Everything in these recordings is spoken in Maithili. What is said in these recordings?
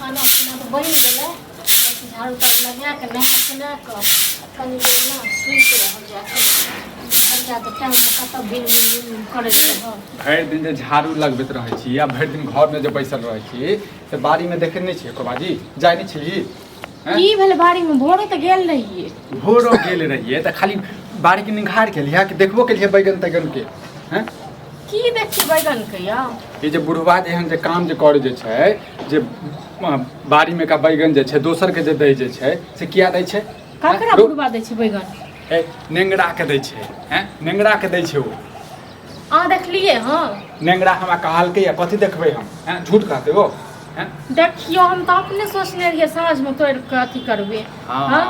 खाना पीना तो बन गेलै झाड़ू ताड़ू लगा के नहा सुना के कनी देर ना सुइत रह जाके टाइम से कतऽ बिन करैत रह। भरि दिन जे झाड़ू लगबैत रहै छी या भरि दिन घर में जे बैसल रहै छी से बाड़ी में देखे नहीं छी बाजी जाय नहीं छी की भेल बाड़ी में भोरे तऽ गेल रहिए भोरो गेल रहिए तऽ खाली बाड़ी के निघार के लिया कि देखबो के लिए बैगन तैगन के हैं की देखी बैगन के या ये जे बुढ़वा एहन जे काम जे करे जे छै जे बाड़ी में का बैगन जे छै दोसर के जे दै जे छै से किया दै छै ककरा बुढ़वा दै छै बैगन ए नेंगरा के दै छै हैं नेंगरा के दै छै ओ अहाँ देखलिए हां नेंगरा हमरा कहलकै या कथि देखबै हम हैं झूठ कहते हो हैं देखियो हम तऽ अपने सोचने रहिए साँझ में तोड़ के अथी करबे हां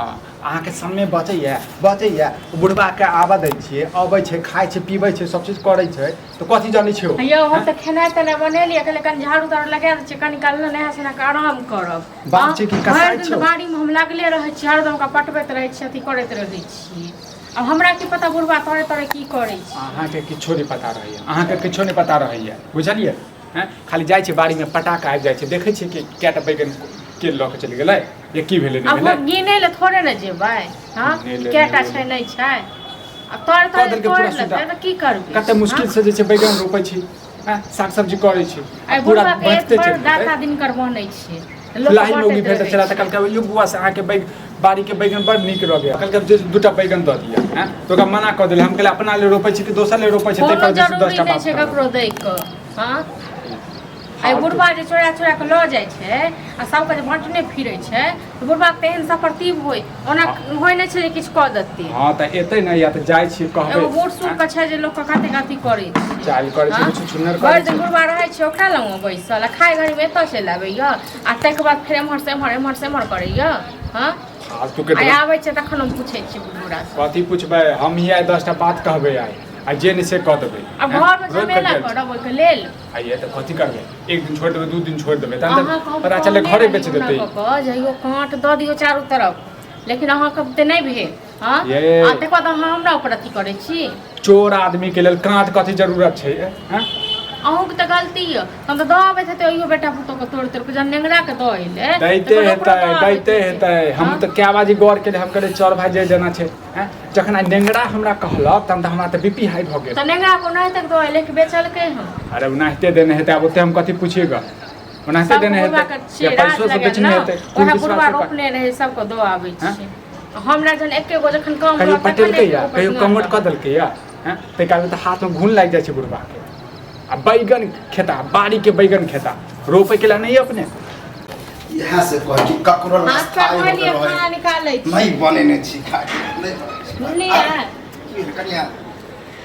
अहाँ के समय बचैया बुढ़वा के आबा दै छियै अबै छै खाइ छै पीबै छै सब चीज करै छै तो कथि जानै छियो हैया हम तऽ खेनाइ तने बनेलिए कहले कनी झाड़ू ताड़ू लगा दै छै कनी काल नहा सोना के आराम करब बात छै कि कसाई छै बाड़ी में हम लागले रहै छी हरदम का पटबैत रहै छी अथी करैत रहै छी अब हमरा की पता बुढ़वा तोरे तोरे की करै छै अहाँ के किछो नहीं पता रहैया अहाँ के किछो नहीं पता रहैया बुझलिए हैं खाली जाइ छै बाड़ी में पटाक आबि जाइ छै देखै छियै कि केटा बैगन के लऽ के चलि गेलै या की भेलै नहि भेलै अब गिनै ले थोड़े न जेबै हां केटा छै नहीं छै अब तोरे तोरे तोड़ लेतै तऽ की करबै कते मुश्किल से जे छै बैगन रोपै छी हैं साग सब्जी करै छी पूरा बचते छै दाता दिन कर बनै छै लाइन में उगी भेल तऽ चला तऽ कल यो बुआ से अहाँ के बाड़ी के बैगन बड़ नीक रह गया कल के जे दूटा बैगन द दिया हैं तो का मना कर देले हम कहले अपना ले रोपै छी कि दोसर ले रोपै छी तै पर 10 टा बात छै ककरो दै क हां आई बुढ़वा जे चोरा चोरा के ल जाय छै आ सब के बांटने फिरै छै तो बुढ़वा तेहन सप्रतिव होय ओना होय नै छै जे किछ क देतै हां त एतै नै या त जाय छी कहबै एगो बूढ़ सूढ़ के छै जे लोग के कते कथि करै छै चाल करै छै कुछ छुन्नर करै छै बुढ़वा रहै छै ओकरा लंग बैसल आ खाय घड़ी में एतऽ चलि आबै य आ तै के बाद फेर एम्हर से एम्हर करै य हां आज तू के आबै छै तखन हम पूछै छी बुढ़वा से कथि पूछबै हम ही आइ 10 टा बात कहबै आइ आ जे नहीं से कह देबै अब घर में झमेला करब ओइ के लेल आइए त कथि करबै एक दिन छोड़ देबै दू दिन छोड़ देबै तहन त पता चले घरे बेच देतै जइयो काट द दियो चारों तरफ लेकिन अहाँ के ते नै भेल हां आ तक बाद अहाँ हमरा ऊपर अथी करै छी चोर आदमी के लेल काट कथि जरूरत छै हैं अहूँ के त गलती य हम त दबाबै हेतै ओइयो बेटा पुतो के तोड़ के जन नेंगरा के दइले दैते हेतै हम त क्या बाजी गौर के हम करे चोर भाई जे जना छै हैं जखन नेंगरा हमरा कहलक तहन त हमरा त बीपी हाई भ गेल त नेंगरा को नहीं तक दइले कि बेचल के हम अरे उनाहिते देने हेतै अब ओते हम कथि पूछिएगा उनाहिते देने हेतै या पैसो से बेचने हेतै ओहा बुढ़वा रोपने रहे सब को दो आबै छै हमरा जन एके गो जखन काम कहियो पटेलकै या कहियो कमोट क देलकै या हैं तै काल त हाथ में घून लाग जाय छै बुढ़वा के आ बैगन खेता बाड़ी के बैगन खेता रोपे के लिए नहीं अपने यहाँ से कह कि ककरो रास्ता खाना निकालै छी नहीं बनेने छी खाए नहीं सुनिए कनिया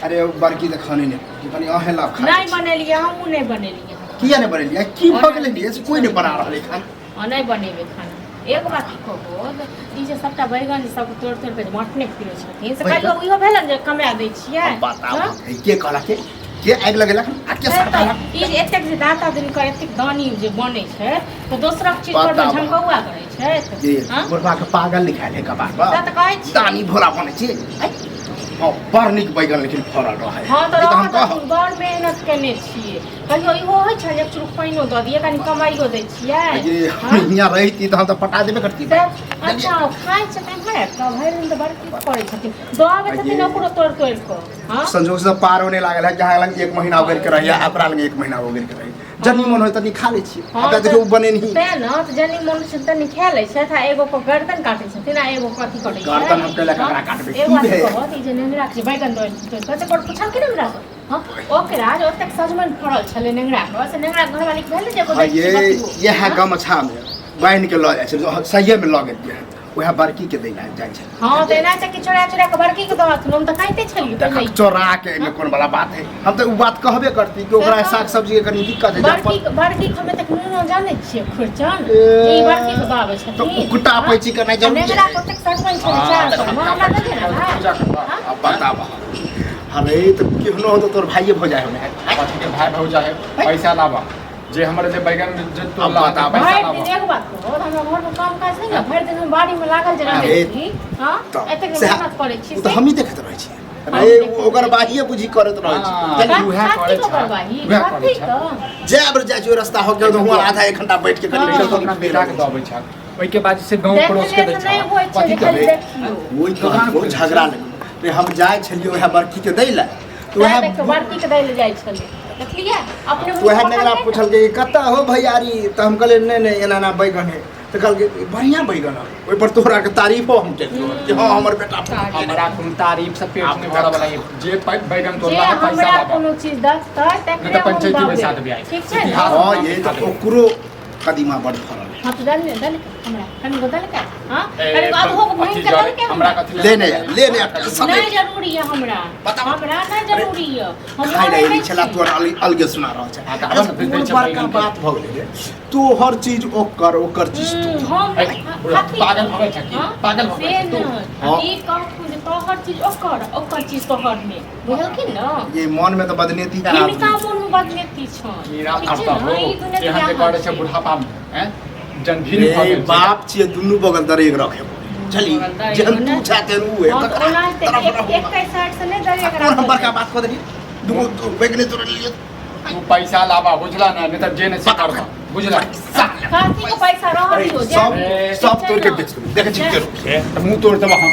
अरे बड़की त खाने नहीं कि कनी अहेला खा नहीं बनेलिए हमहू नहीं बनेलिए किया नहीं बनेलिए की भ गेलै लिए से कोई नहीं बना रहले खाना नहीं बनेबे खाना एक बात कहबो ई जे सबटा बैगन सब तोड़ के बांटने फिरै छथिन से कहियो इहो भेलन जे कमा दै छियै बताओ के कहला के आगि लगेलक आ के सरकार ई एतेक जे दाता दिन कर एतेक दानी जे बनै छै तो दोसरा चीज पर झमकौआ करै छै जी बुढ़वा के पागल लिखाइल है कबार बा त कहै छी दानी भोला बनै छै हां बड़ नीक बैगन लेकिन फरल रहै हां त हम बड़ मेहनत केने छियै कहियो इहो होइ छै जे चुरुक पाइनो द दिए कनी कमाइयो दै छियै जी हियां रहिती त हम त पटा देबे करती अच्छा खाइ छै त है त भरि दिन त बड़की पड़ै छथिन दबाबै छथिन ओकरो तोड़ के हां संजोग से पार होने लागल है जहां लग 1 महीना हो गेल के रहिया अपना लग 1 महीना हो गेल के रही जनी मन होय तनी खा लै छी अब देखो बने नहीं ते न त जनी मन से तनी खा लै छै था एगो को गर्दन काटै छथिन आ एगो कथि करै छै गर्दन हम केला ककरा काटबे एगो बात कहत ई जे नेंगरा के बैगन दो कते कोन पूछल कि नेंगरा हां ओकरा जे ओतेक सजमन फरल छले नेंगरा को से नेंगरा घर वाली के भेल जे को ये है गमछा में बाइन के ल जाय छै सहिए में ल गेल है ओहा बड़की के देना जाय छै हां देना छै कि चोरा चोरा के बड़की के दवा हम त खाइते छलिए त चोरा के में कोन वाला बात है हम त उ बात कहबे करती कि ओकरा साग सब्जी के कनी दिक्कत है बड़की हमें तक न जाने छिए खुरचन ई बड़की के बाबे छथिन तो कुटा पैची के नहीं जरूरी नेंगरा को तक सजमन छै चार हमरा दे ना अब बताबा अरे तो केहनो हो तो तोर भाईए हो जाए हमें कथि के भाई भौजा है पैसा लावा जे हमरे जे बैगन जे तो लाता पैसा लावा एक बात को हमरा घर में काम काज है ना भर दिन हम बाड़ी में लागल जे रहै छी हां एते के मेहनत करै छी तो हम ही देखत रहै छी अरे ओकर बाहिए बुझी करत रहै छै हाँ। चली उहे करे छै, उहे करे छै। जे अबर जाइ छै रास्ता हो के हुआ आधा 1 घंटा बैठ के कनी कनी तो अपना बेटा के दबै छै ओइ के बाद से गांव पड़ोस के दै छै कथी करे करबै ओइ तो झगड़ा लगे रे हम जाइ छलियै ओहे बड़की के दै ला तो वह ओहे बड़की के दै ले जाइ छलै देखलिए अपने तो ओहे नेगरा पूछल के कत्ता हो भैयारी त हम कहले नहीं एना ना बैगन है तो कहल के बढ़िया बैगन है ओइ पर तोहरा के तारीफो हम केलियो कि हां हमर बेटा हमरा कोनो तारीफ से पेट नहीं भरऽ वाला जे बैगन तो जे ला पैसा हमरा लाबा कोनो चीज दतै नहीं तो पंचायती में साथ भी आई ठीक छै हां ये तो ओकरो कदीमा बड़ फरल हां तो दल हमरा कनी बदल के हां कनी बाद हो महीन के दल के हमरा कथी लेने सब नहीं जरूरी है हमरा बताओ। हमरा नहीं जरूरी है खाइ रही छला तोर अलगे सुना रहल छै हाँ, तऽ आबऽ ने, दै छै बड़का बैगन के। बात भ गेलै तो हर चीज ओकर चीज तू हम पागल भऽ छै कि पागल भऽ से छै न ई कहू जे तोहर चीज ओकर चीज तोहर में बुझलखिन न ये मन में तो बदनेती है हिनका आदमी मन में बदनेती छन मीरा ठीक छै खाता न? हो ई दुनिया एहन जे करे छै बुढ़ापा में हैं जनभीन भऽ रे गेल छै बाप छियै दुनू बगल दरेग रखे चली बगल जहन दरेग तू ने? चाहते रू है हम ककरा ओना तरफ एक साइड से नहीं दरेग कौन हम बड़का रखा बात कह देली दुगो बैगने तोड़ लिए तू पैसा लाबा बुझला ना नहीं तो जे नहीं से करबा बुझला खाती को पैसा रह अरे दियो सब तोड़ के बेच दो देखे छी मुंह तोड़ देबा हम